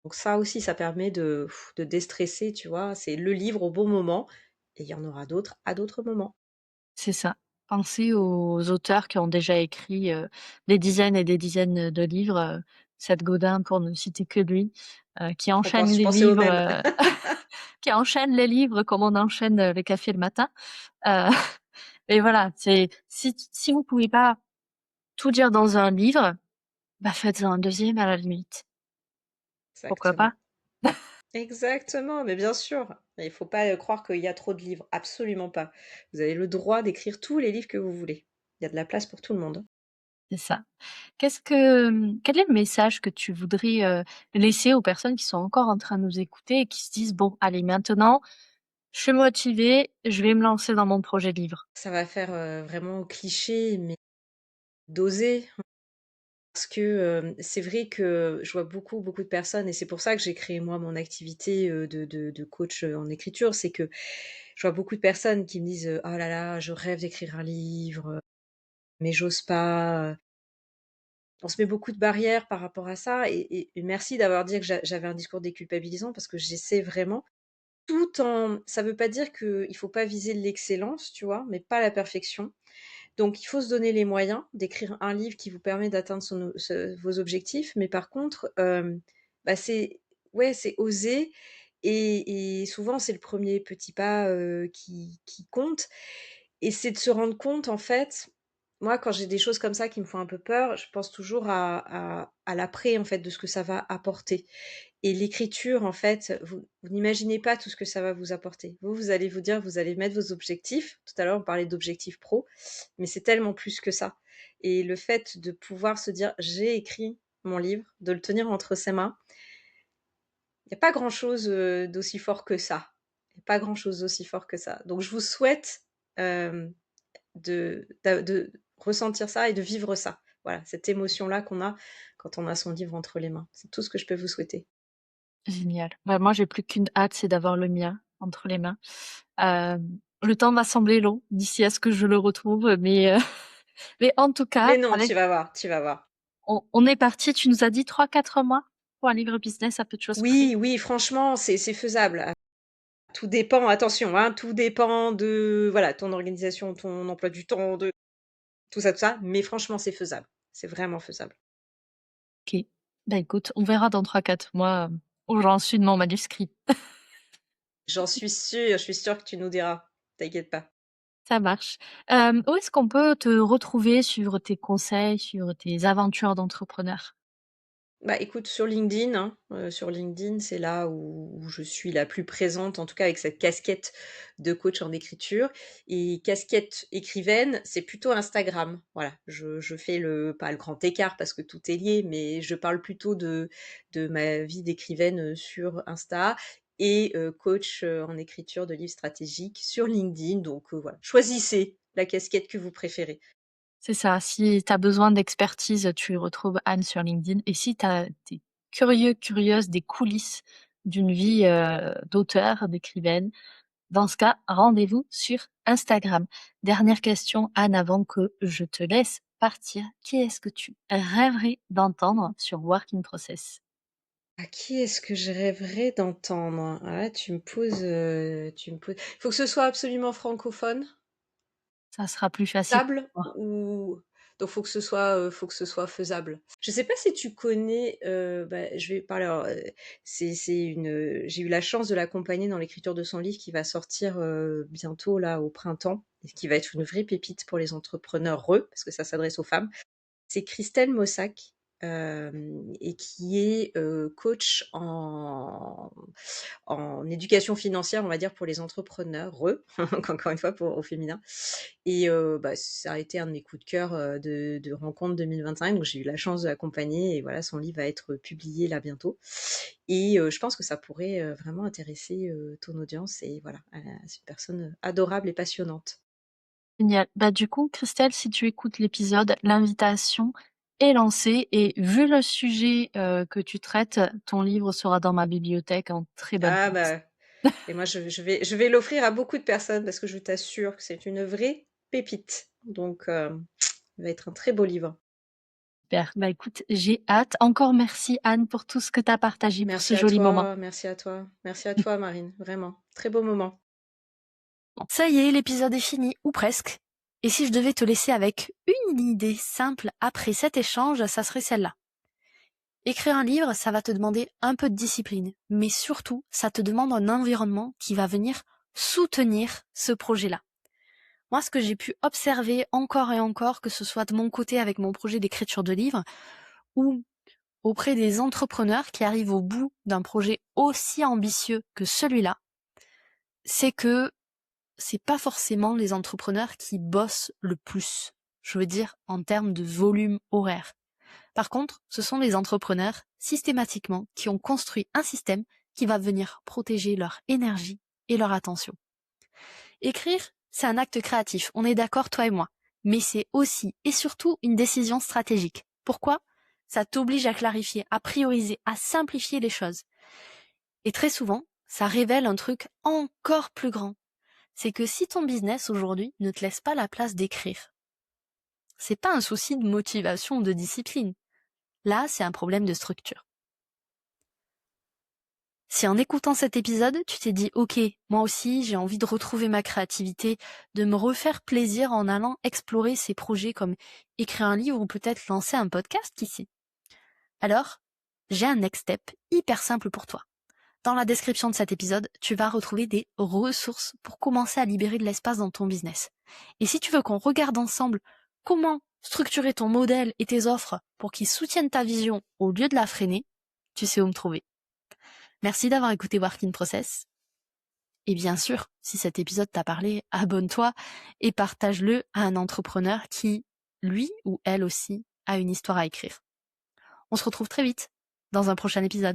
Donc ça aussi, ça permet de déstresser, tu vois? C'est le livre au bon moment et il y en aura d'autres à d'autres moments. C'est ça. Pensez aux auteurs qui ont déjà écrit, des dizaines et des dizaines, de livres, Seth Godin pour ne citer que lui, qui enchaîne Je les pensais au livres, même. qui enchaîne les livres comme on enchaîne, le café le matin. Heu, et voilà, c'est si vous pouvez pas tout dire dans un livre, bah, faites-en un deuxième à la limite. Pourquoi pas? Exactement. Exactement, mais bien sûr. Il faut pas, croire qu'il y a trop de livres, absolument pas. Vous avez le droit d'écrire tous les livres que vous voulez. Il y a de la place pour tout le monde. C'est ça. Quel est le message que tu voudrais, laisser aux personnes qui sont encore en train de nous écouter et qui se disent: «Bon, allez maintenant, je suis motivée, je vais me lancer dans mon projet de livre». Ça va faire, vraiment cliché, mais d'oser parce que, c'est vrai que je vois beaucoup, beaucoup de personnes et c'est pour ça que j'ai créé moi mon activité, de coach, en écriture. C'est que je vois beaucoup de personnes qui me disent, «Oh là là, je rêve d'écrire un livre, mais j'ose pas». On se met beaucoup de barrières par rapport à ça et merci d'avoir dit que j'avais un discours déculpabilisant parce que j'essaie vraiment tout en ça veut pas dire qu'il faut pas viser l'excellence, tu vois? Mais pas la perfection. Donc il faut se donner les moyens d'écrire un livre qui vous permet d'atteindre vos objectifs, mais par contre, bah, c'est ouais, c'est oser et souvent c'est le premier petit pas, qui compte et c'est de se rendre compte en fait moi quand j'ai des choses comme ça qui me font un peu peur, je pense toujours à l'après en fait de ce que ça va apporter. Et l'écriture, en fait, vous n'imaginez pas tout ce que ça va vous apporter. Vous allez vous dire, vous allez mettre vos objectifs. Tout à l'heure, on parlait d'objectifs pro, mais c'est tellement plus que ça. Et le fait de pouvoir se dire: «J'ai écrit mon livre», de le tenir entre ses mains, il y a pas grand-chose, d'aussi fort que ça. Il y a pas grand-chose d'aussi fort que ça. Donc je vous souhaite, hem, de ressentir ça et de vivre ça. Voilà, cette émotion-là qu'on a quand on a son livre entre les mains. C'est tout ce que je peux vous souhaiter. Génial. Bah, moi, j'ai plus qu'une hâte, c'est d'avoir le mien entre les mains. Le temps m'a semblé long d'ici à ce que je le retrouve, mais en tout cas, Mais non, avec tu vas voir, tu vas voir. on est parti, tu nous as dit 3-4 mois pour un livre business à peu de choses près? Oui, oui, franchement, c'est faisable. Tout dépend, attention, hein, tout dépend de, voilà, ton organisation, ton emploi du temps, de tout ça, mais franchement, c'est faisable. C'est vraiment faisable. OK. Bah, écoute, on verra dans 3-4 mois, où j'en suis de mon manuscrit. Je suis sûre que tu nous diras. T'inquiète pas. Ça marche. Où est-ce qu'on peut te retrouver, suivre tes conseils, suivre tes aventures d'entrepreneur? Bah, écoute, sur LinkedIn, hein, sur LinkedIn, c'est là où je suis la plus présente, en tout cas avec cette casquette de coach en écriture et casquette écrivaine, c'est plutôt Instagram. Voilà, je fais pas le grand écart parce que tout est lié, mais je parle plutôt de ma vie d'écrivaine, sur Insta et coach, en écriture de livres stratégiques sur LinkedIn. Donc voilà, choisissez la casquette que vous préférez. C'est ça, si tu as besoin d'expertise, tu retrouves Anne sur LinkedIn et si tu es curieux, curieuse des coulisses d'une vie, d'auteur, d'écrivaine, dans ce cas, rendez-vous sur Instagram. Dernière question, Anne, avant que je te laisse partir. Qui est-ce que tu rêverais d'entendre sur Work in Process? À qui est-ce que je rêverais d'entendre? Ah là, tu me poses faut que ce soit absolument francophone, Ça sera plus facile stable pour moi. ou donc faut que ce soit faisable. Je sais pas si tu connais, bah, je vais parler alors, c'est j'ai eu la chance de l'accompagner dans l'écriture de son livre qui va sortir, bientôt là au printemps et qui va être une vraie pépite pour les entrepreneureux, parce que ça s'adresse aux femmes. C'est Christelle Mossack, et qui est, coach en éducation financière, on va dire, pour les entrepreneureux, encore une fois pour au féminin et bah, ça a été un de mes coups de cœur, de rencontre 2025, donc j'ai eu la chance de l'accompagner et voilà, son livre va être publié là bientôt et je pense que ça pourrait, vraiment intéresser, ton audience et voilà, c'est une personne, adorable et passionnante. Génial. Bah, du coup, Christelle, si tu écoutes l'épisode, l'invitation est lancée et vu le sujet, que tu traites, ton livre sera dans ma bibliothèque en très bonne Ah place. bah et moi je vais l'offrir à beaucoup de personnes parce que je t'assure que c'est une vraie pépite. Donc, ça va être un très beau livre. Super. Bah, écoute, j'ai hâte. Encore merci Anne pour tout ce que tu as partagé, pour ce Merci à joli moment. toi, merci à toi. Merci à toi Marine, vraiment. Très beau moment. Bon, ça y est, l'épisode est fini, ou presque. Et si je devais te laisser avec une idée simple après cet échange, ça serait celle-là. Écrire un livre, ça va te demander un peu de discipline, mais surtout, ça te demande un environnement qui va venir soutenir ce projet-là. Moi, ce que j'ai pu observer encore et encore, que ce soit de mon côté avec mon projet d'écriture de livre, ou auprès des entrepreneurs qui arrivent au bout d'un projet aussi ambitieux que celui-là, c'est que c'est pas forcément les entrepreneurs qui bossent le plus. Je veux dire, en termes de volume horaire. Par contre, ce sont les entrepreneurs, systématiquement, qui ont construit un système qui va venir protéger leur énergie et leur attention. Écrire, c'est un acte créatif, on est d'accord, toi et moi. Mais c'est aussi et surtout une décision stratégique. Pourquoi ? Ça t'oblige à clarifier, à prioriser, à simplifier les choses. Et très souvent, ça révèle un truc encore plus grand. c'est que si ton business aujourd'hui ne te laisse pas la place d'écrire, c'est pas un souci de motivation ou de discipline. Là, c'est un problème de structure. Si en écoutant cet épisode, tu t'es dit « Ok, moi aussi, j'ai envie de retrouver ma créativité, de me refaire plaisir en allant explorer ces projets comme écrire un livre ou peut-être lancer un podcast ici. » Alors, j'ai un next step hyper simple pour toi. Dans la description de cet épisode, tu vas retrouver des ressources pour commencer à libérer de l'espace dans ton business. Et si tu veux qu'on regarde ensemble comment structurer ton modèle et tes offres pour qu'ils soutiennent ta vision au lieu de la freiner, tu sais où me trouver. Merci d'avoir écouté Work in Process. Et bien sûr, si cet épisode t'a parlé, abonne-toi et partage-le à un entrepreneur qui, lui ou elle aussi, a une histoire à écrire. On se retrouve très vite dans un prochain épisode.